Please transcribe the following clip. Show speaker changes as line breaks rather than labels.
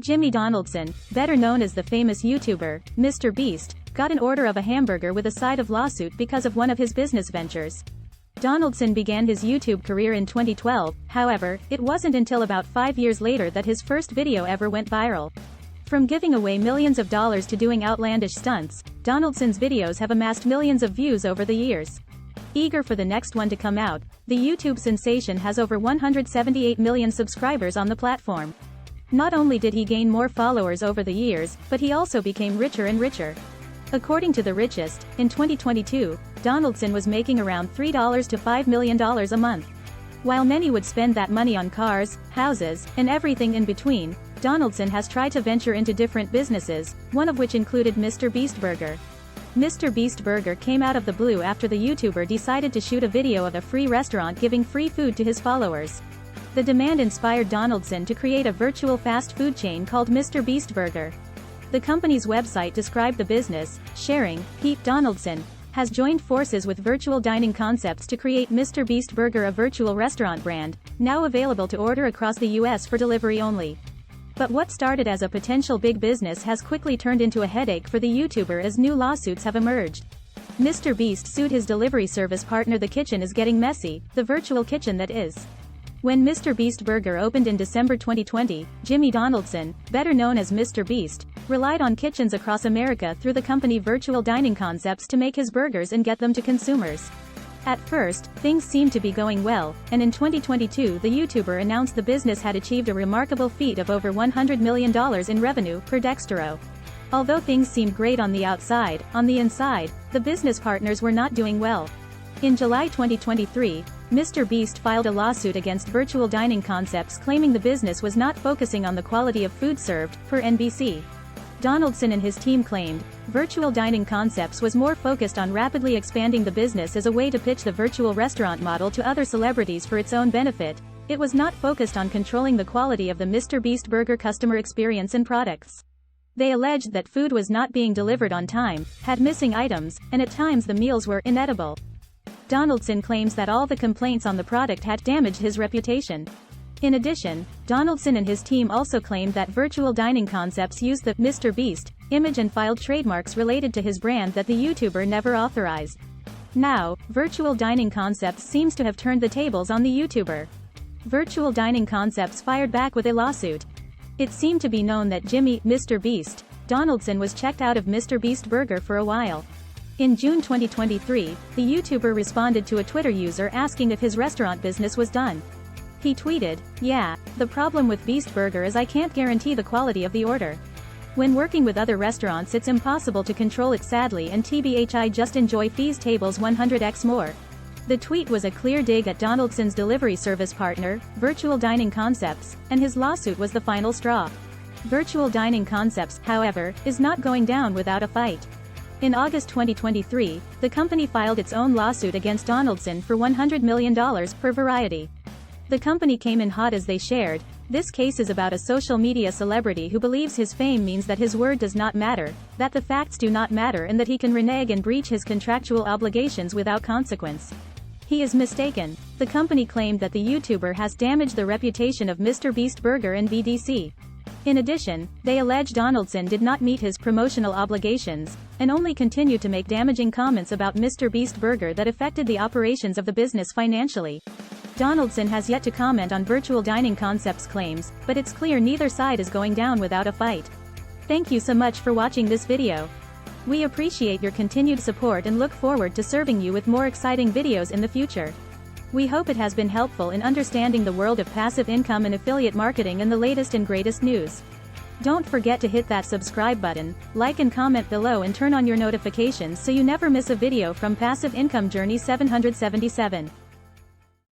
Jimmy Donaldson, better known as the famous YouTuber, Mr. Beast, got an order of a hamburger with a side of lawsuit because of one of his business ventures. Donaldson began his YouTube career in 2012, however, it wasn't until about 5 years later that his first video ever went viral. From giving away millions of dollars to doing outlandish stunts, Donaldson's videos have amassed millions of views over the years. Eager for the next one to come out, the YouTube sensation has over 178 million subscribers on the platform. Not only did he gain more followers over the years, but he also became richer and richer. According to The Richest, in 2022, Donaldson was making around $3 to $5 million a month. While many would spend that money on cars, houses, and everything in between, Donaldson has tried to venture into different businesses, one of which included Mr. Beast Burger. Mr. Beast Burger came out of the blue after the YouTuber decided to shoot a video of a free restaurant giving free food to his followers. The demand inspired Donaldson to create a virtual fast food chain called Mr. Beast Burger. The company's website described the business, sharing, Donaldson has joined forces with Virtual Dining Concepts to create Mr. Beast Burger, a virtual restaurant brand, now available to order across the US for delivery only. But what started as a potential big business has quickly turned into a headache for the YouTuber as new lawsuits have emerged. Mr. Beast sued his delivery service partner. The kitchen is getting messy, the virtual kitchen that is. When Mr. Beast Burger opened in December 2020, Jimmy Donaldson, better known as Mr. Beast, relied on kitchens across America through the company Virtual Dining Concepts to make his burgers and get them to consumers. At first, things seemed to be going well, and in 2022 the YouTuber announced the business had achieved a remarkable feat of over $100 million in revenue, per Dextero. Although things seemed great on the outside, on the inside, the business partners were not doing well. In July 2023, Mr. Beast filed a lawsuit against Virtual Dining Concepts claiming the business was not focusing on the quality of food served, per NBC. Donaldson and his team claimed, Virtual Dining Concepts was more focused on rapidly expanding the business as a way to pitch the virtual restaurant model to other celebrities for its own benefit. It was not focused on controlling the quality of the Mr. Beast Burger customer experience and products. They alleged that food was not being delivered on time, had missing items, and at times the meals were inedible. Donaldson claims that all the complaints on the product had damaged his reputation. In addition, Donaldson and his team also claimed that Virtual Dining Concepts used the Mr. Beast image and filed trademarks related to his brand that the YouTuber never authorized. Now, Virtual Dining Concepts seems to have turned the tables on the YouTuber. Virtual Dining Concepts fired back with a lawsuit. It seemed to be known that Jimmy, Mr. Beast, Donaldson was checked out of Mr. Beast Burger for a while. In June 2023, the YouTuber responded to a Twitter user asking if his restaurant business was done. He tweeted, "Yeah, the problem with Beast Burger is I can't guarantee the quality of the order. When working with other restaurants it's impossible to control it sadly, and tbh I just enjoy fees tables 100x more." The tweet was a clear dig at Donaldson's delivery service partner, Virtual Dining Concepts, and his lawsuit was the final straw. Virtual Dining Concepts, however, is not going down without a fight. In August 2023, the company filed its own lawsuit against Donaldson for $100 million, per Variety. The company came in hot as they shared, "This case is about a social media celebrity who believes his fame means that his word does not matter, that the facts do not matter, and that he can renege and breach his contractual obligations without consequence. He is mistaken." The company claimed that the YouTuber has damaged the reputation of Mr. Beast Burger and VDC. In addition, they allege Donaldson did not meet his promotional obligations, and only continued to make damaging comments about Mr. Beast Burger that affected the operations of the business financially. Donaldson has yet to comment on Virtual Dining Concepts' claims, but it's clear neither side is going down without a fight. Thank you so much for watching this video. We appreciate your continued support and look forward to serving you with more exciting videos in the future. We hope it has been helpful in understanding the world of passive income and affiliate marketing and the latest and greatest news. Don't forget to hit that subscribe button, like and comment below, and turn on your notifications so you never miss a video from Passive Income Journey 777.